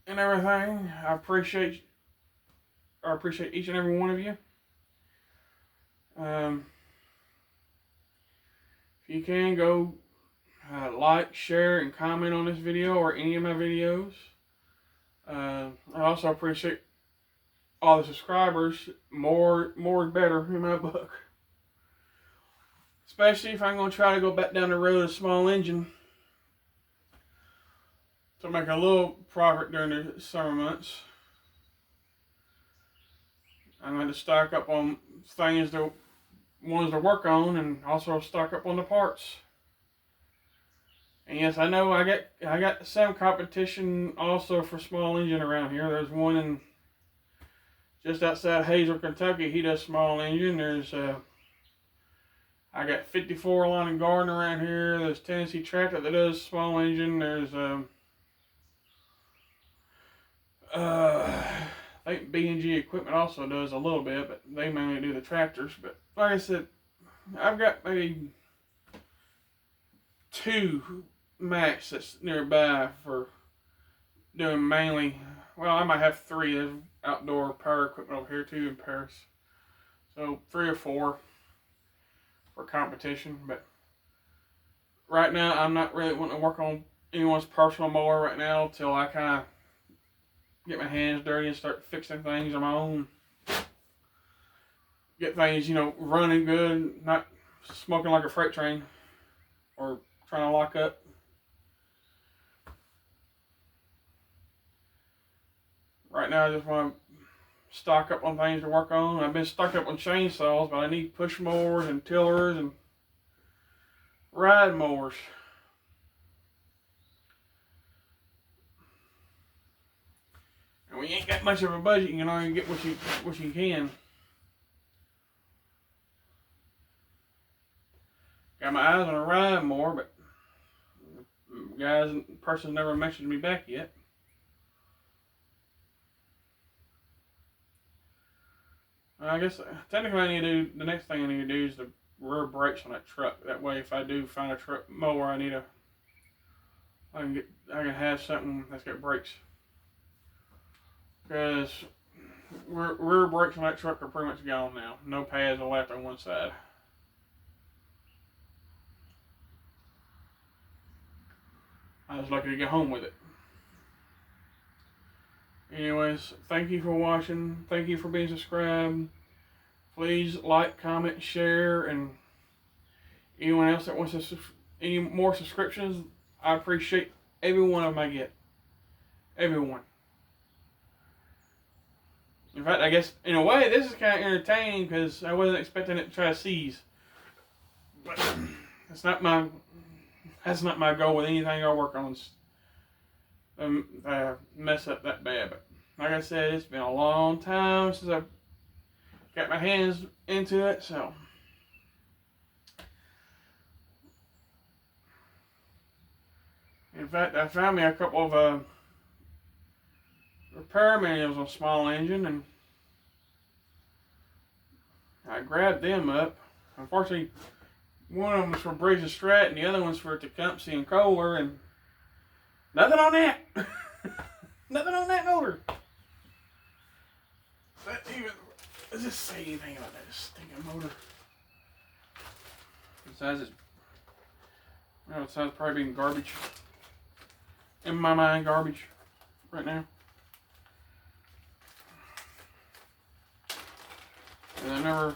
and everything. I appreciate each and every one of you. If you can, go like, share, and comment on this video or any of my videos. I also appreciate all the subscribers. More is better in my book. Especially if I'm going to try to go back down the road of a small engine to make a little profit during the summer months. I'm going to stock up on things that ones to work on, and also stock up on the parts. And yes, I know I got some competition also for small engine around here. There's one in just outside Hazel, Kentucky. He does small engine. There's I got 54 Lawn and Garden around here. There's Tennessee Tractor that does small engine. There's I think B&G Equipment also does a little bit, but they mainly do the tractors. But like I said, I've got maybe 2 max that's nearby for doing mainly. Well, I might have 3. There's outdoor power equipment over here too in Paris. So 3 or 4 for competition. But right now, I'm not really wanting to work on anyone's personal mower right now till I kind of get my hands dirty and start fixing things on my own. Get things, running good, not smoking like a freight train or trying to lock up. Right now, I just want to stock up on things to work on. I've been stocked up on chainsaws, but I need push mowers and tillers and ride mowers. And we ain't got much of a budget. You can only get what you can. Got my eyes on a ride mower, but the person never mentioned me back yet. I guess technically the next thing I need to do is the rear brakes on that truck. That way, if I do find a truck mower, I can have something that's got brakes. Because rear brakes on that truck are pretty much gone now. No pads are left on one side. I was lucky to get home with it. Anyways, thank you for watching. Thank you for being subscribed. Please like, comment, share, and anyone else that wants any more subscriptions, I appreciate every one of them I get. Everyone. In fact, I guess in a way this is kind of entertaining because I wasn't expecting it to try to seize. But that's not my goal with anything I work on. Mess up that bad. But like I said, it's been a long time since I've got my hands into it, so in fact, I found me a couple of repair manuals on small engine, and I grabbed them up. Unfortunately, one of them was for Bridge of Stratton, and the other one's for Tecumseh and Kohler, and nothing on that. Nothing on that motor. Does this say anything about that stinking motor? Besides it's probably being garbage. In my mind, garbage right now. And I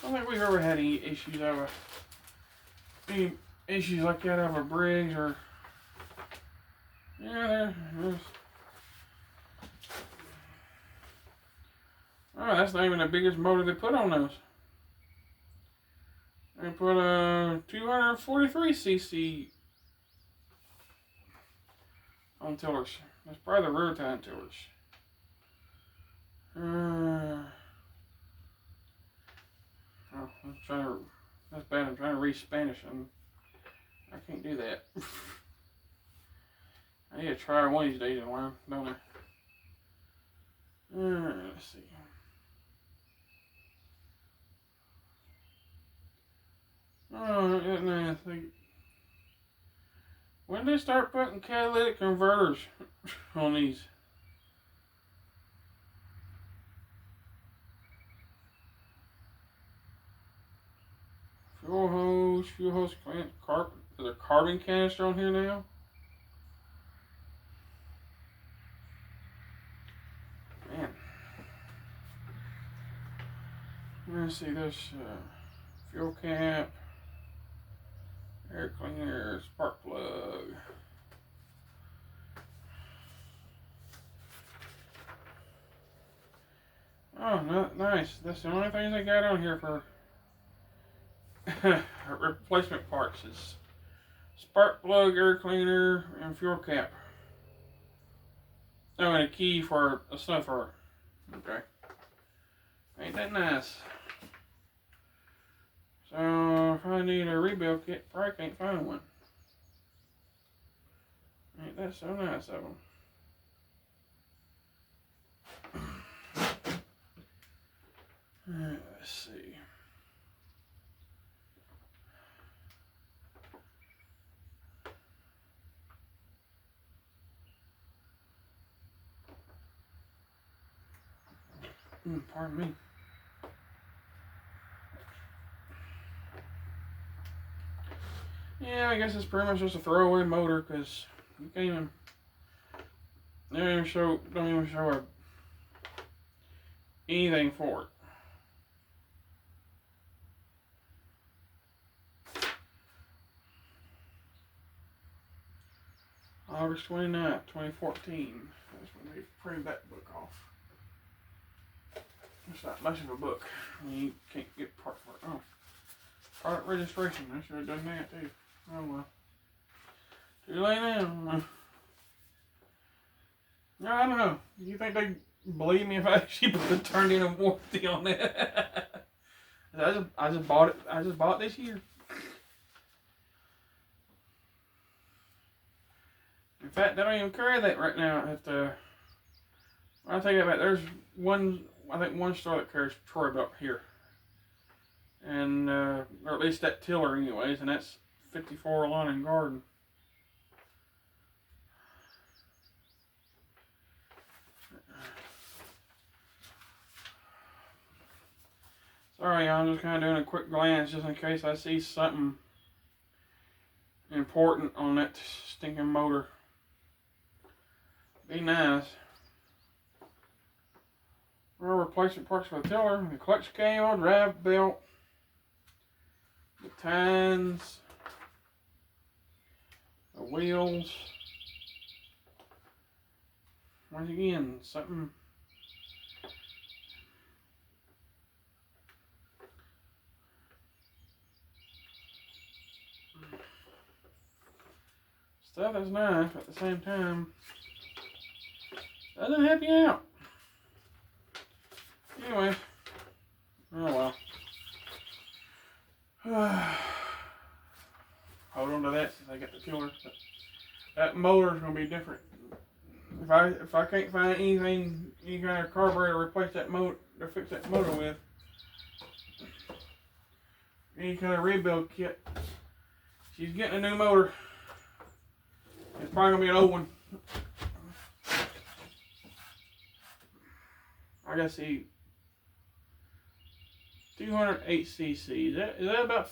don't think we've ever had any issues like that out of a Briggs or. Yeah, there's. Oh, that's not even the biggest motor they put on those. They put a 243cc on tillers. That's probably the rear tine tillers. That's bad. I'm trying to read Spanish and I can't do that. I need to try one of these days and learn, don't I? Let's see. I think. When did they start putting catalytic converters on these? Fuel hose, there's a carbon canister on here now. Man. Let's see, there's fuel cap, air cleaner, spark plug. Oh, nice. That's the only things I got on here for replacement parts is spark plug, air cleaner, and fuel cap. Oh, and a key for a snow thrower. Okay. Ain't that nice? So, if I need a rebuild kit, probably can't find one. Ain't that so nice of them? Let's see. Pardon me. Yeah, I guess it's pretty much just a throwaway motor because you can't even. Don't even show anything for it. August 29th, 2014. That's when they printed that book off. It's not much of a book. You can't get part for it. Oh, product registration. I should have done that too. Oh well. Too late now. No, I don't know. Do you think they believe me if I actually turned in a warranty on that? I just bought it. I just bought this year. In fact, they don't even carry that right now at the. I take it back. There's one. I think one store that carries Troy up here, and or at least that tiller, anyways, and that's 54 Lawn and Garden. Sorry, I'm just kind of doing a quick glance just in case I see something important on that stinking motor. Be nice. Well, replacement parts for the tiller, the clutch cable, drive belt, the tines, the wheels. Once again, something. Stuff is nice, but at the same time, doesn't help you out. Anyway, oh well. Hold on to that since I get the tiller. That motor's gonna be different. If I can't find anything, any kind of carburetor to replace that motor, to fix that motor with, any kind of rebuild kit, she's getting a new motor. It's probably gonna be an old one. I gotta see. 208 cc. Is that about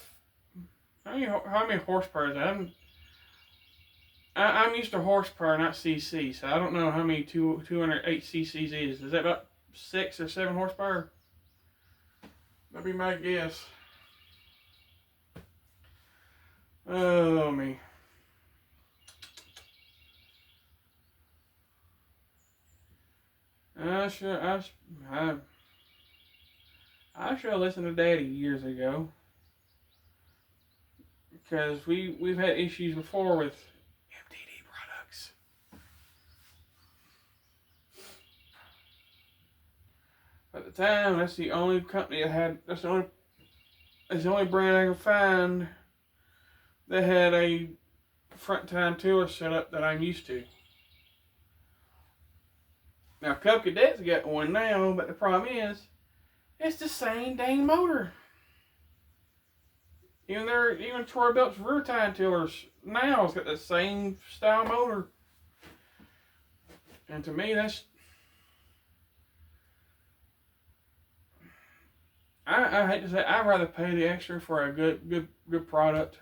how many horsepower is that? I'm used to horsepower, not cc, so I don't know how many 208 cc's is. Is that about 6 or 7 horsepower? That'd be my guess. Oh me. I should have listened to Daddy years ago, because we've had issues before with MTD products. At the time, that's the only company that had. That's the only brand I could find that had a front time tiller setup that I'm used to. Now, Cub Cadet's got one now, but the problem is, it's the same dang motor. Even Troy Belt's rear tine tillers now has got the same style motor. And to me, that's... I hate to say, I'd rather pay the extra for a good product.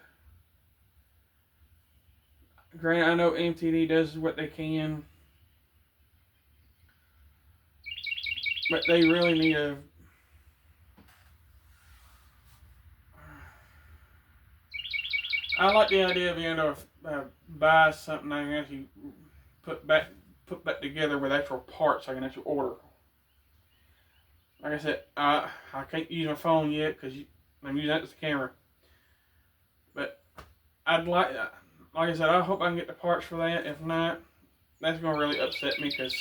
Granted, I know MTD does what they can, but they really need a... I like the idea of being able to buy something I can actually put back together with actual parts I can actually order. Like I said, I can't use my phone yet because I'm using that as a camera. But I'd like I said, I hope I can get the parts for that. If not, that's gonna really upset me, because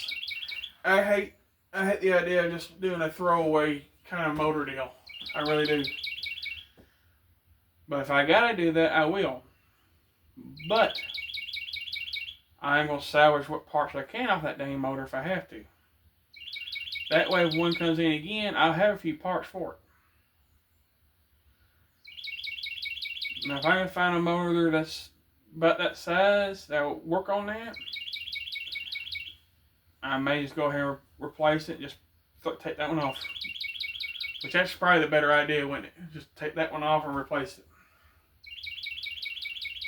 I hate the idea of just doing a throwaway kind of motor deal. I really do. But if I gotta do that, I will. But I'm gonna salvage what parts I can off that dang motor if I have to. That way, if one comes in again, I'll have a few parts for it. Now, if I can find a motor that's about that size that'll work on that, I may just go ahead and replace it. Just take that one off. Which that's probably the better idea, wouldn't it? Just take that one off and replace it.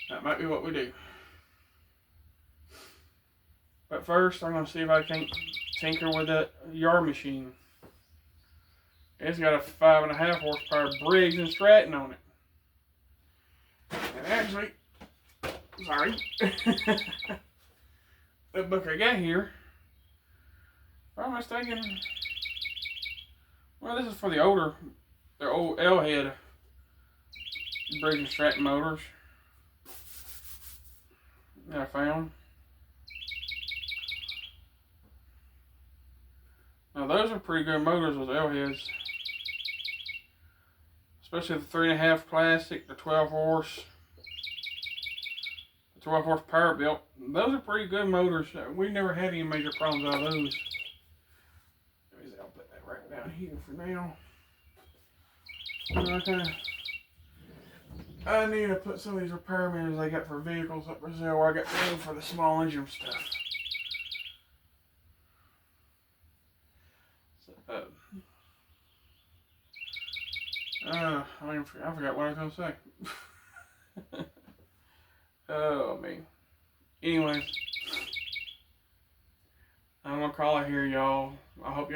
That might be what we do. But first, I'm going to see if I can tinker with that yard machine. It's got a 5.5 horsepower Briggs and Stratton on it. And actually, sorry, the book I got here, if I'm mistaken, well, this is for the old L-head Briggs and Stratton motors that I found. Now those are pretty good motors, those L-heads. Especially the 3.5 classic, the 12 horse power built. Those are pretty good motors. We never had any major problems out of those. I'll put that right down here for now. Okay. I need to put some of these repair meters I got for vehicles up for sale where I got room for the small engine stuff. I forgot what I was going to say. Oh, man. Anyways, I'm going to call it here, y'all. I hope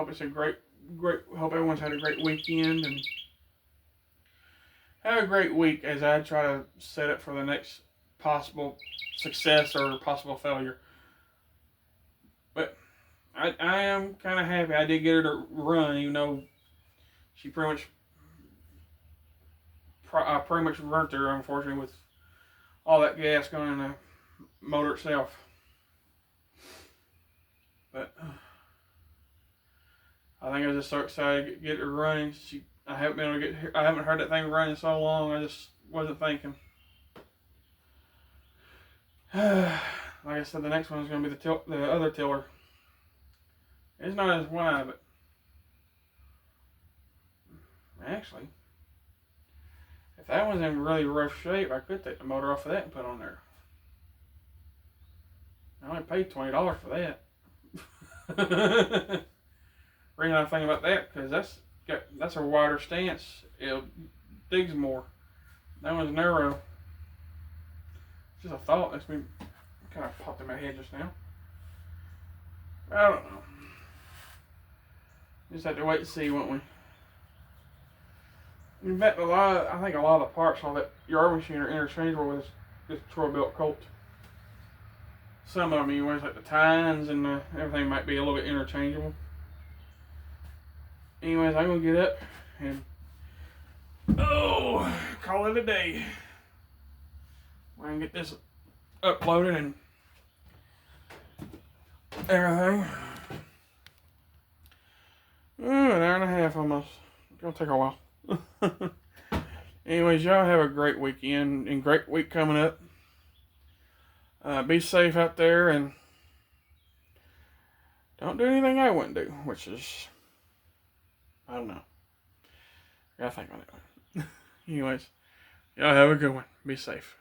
it's a great, hope everyone's had a great weekend, and have a great week as I try to set up for the next possible success or possible failure. But I am kind of happy I did get her to run, even though she pretty much burnt her, unfortunately, with all that gas going in the motor itself. But I think I was just so excited to get her running. I haven't heard that thing running so long. I just wasn't thinking. Like I said, the next one is going to be the other tiller. It's not as wide, but actually, if that one's in really rough shape, I could take the motor off of that and put on there. only paid $20 for that. Reason I think about that, because that's a wider stance. It digs more. That one's narrow. Just a thought that's been kind of popped in my head just now. I don't know. Just have to wait and see, won't we? In fact, I think a lot of the parts on that yard machine are interchangeable with this Troy-built Colt. Some of them, anyways, like the tines and everything might be a little bit interchangeable. Anyways, I'm gonna get up and call it a day. I can get this uploaded and everything. An hour and a half almost. It's gonna take a while. Anyways, y'all have a great weekend and great week coming up. Be safe out there and don't do anything I wouldn't do, which is, I don't know. I gotta think on it. Anyways, y'all have a good one. Be safe.